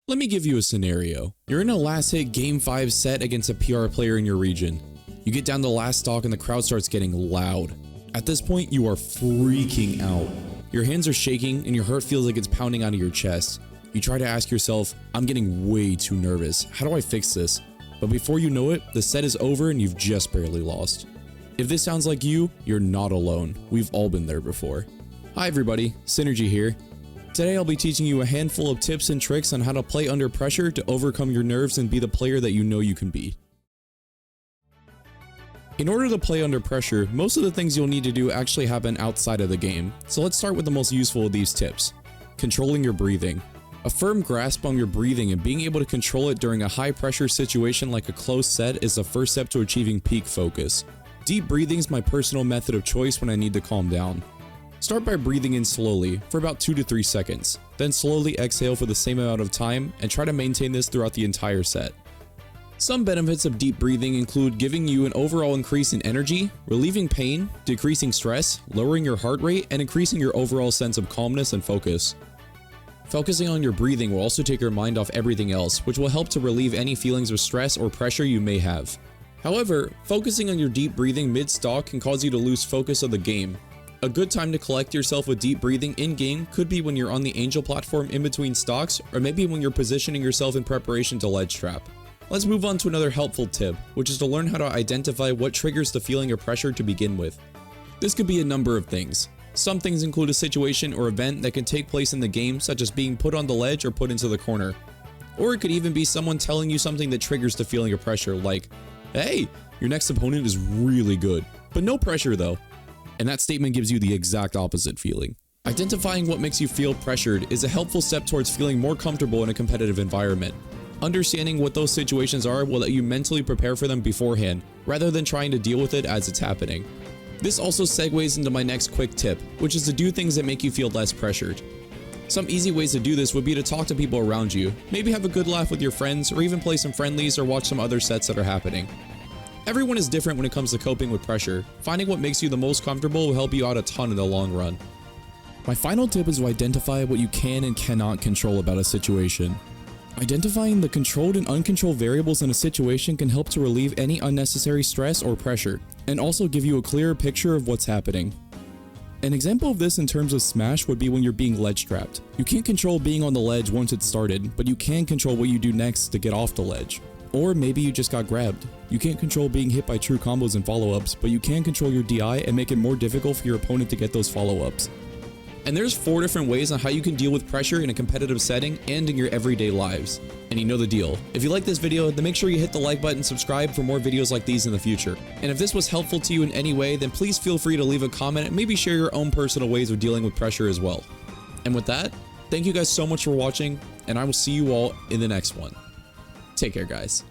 Let me give you a scenario. You're in a last hit game 5 set against a PR player in your region. You get down to the last stock and the crowd starts getting loud. At this point, you are freaking out. Your hands are shaking and your heart feels like it's pounding out of your chest. You try to ask yourself, I'm getting way too nervous. How do I fix this? But before you know it, the set is over and you've just barely lost. If this sounds like you, you're not alone. We've all been there before. Hi everybody, Synergy here. Today I'll be teaching you a handful of tips and tricks on how to play under pressure to overcome your nerves and be the player that you know you can be. In order to play under pressure, most of the things you'll need to do actually happen outside of the game. So let's start with the most useful of these tips. Controlling your breathing. A firm grasp on your breathing and being able to control it during a high pressure situation like a close set is the first step to achieving peak focus. Deep breathing is my personal method of choice when I need to calm down. Start by breathing in slowly for about 2 to 3 seconds, then slowly exhale for the same amount of time and try to maintain this throughout the entire set. Some benefits of deep breathing include giving you an overall increase in energy, relieving pain, decreasing stress, lowering your heart rate, and increasing your overall sense of calmness and focus. Focusing on your breathing will also take your mind off everything else, which will help to relieve any feelings of stress or pressure you may have. However, focusing on your deep breathing mid-stock can cause you to lose focus of the game. A good time to collect yourself with deep breathing in-game could be when you're on the angel platform in between stocks, or maybe when you're positioning yourself in preparation to ledge trap. Let's move on to another helpful tip, which is to learn how to identify what triggers the feeling of pressure to begin with. This could be a number of things. Some things include a situation or event that can take place in the game, such as being put on the ledge or put into the corner. Or it could even be someone telling you something that triggers the feeling of pressure, like, hey, your next opponent is really good, but no pressure though. And that statement gives you the exact opposite feeling. Identifying what makes you feel pressured is a helpful step towards feeling more comfortable in a competitive environment. Understanding what those situations are will let you mentally prepare for them beforehand, rather than trying to deal with it as it's happening. This also segues into my next quick tip, which is to do things that make you feel less pressured. Some easy ways to do this would be to talk to people around you, maybe have a good laugh with your friends, or even play some friendlies or watch some other sets that are happening. Everyone is different when it comes to coping with pressure. Finding what makes you the most comfortable will help you out a ton in the long run. My final tip is to identify what you can and cannot control about a situation. Identifying the controlled and uncontrolled variables in a situation can help to relieve any unnecessary stress or pressure, and also give you a clearer picture of what's happening. An example of this in terms of Smash would be when you're being ledge trapped. You can't control being on the ledge once it's started, but you can control what you do next to get off the ledge. Or maybe you just got grabbed. You can't control being hit by true combos and follow-ups, but you can control your DI and make it more difficult for your opponent to get those follow-ups. And there's 4 different ways on how you can deal with pressure in a competitive setting and in your everyday lives. And you know the deal. If you like this video, then make sure you hit the like button and subscribe for more videos like these in the future. And if this was helpful to you in any way, then please feel free to leave a comment and maybe share your own personal ways of dealing with pressure as well. And with that, thank you guys so much for watching, and I will see you all in the next one. Take care, guys.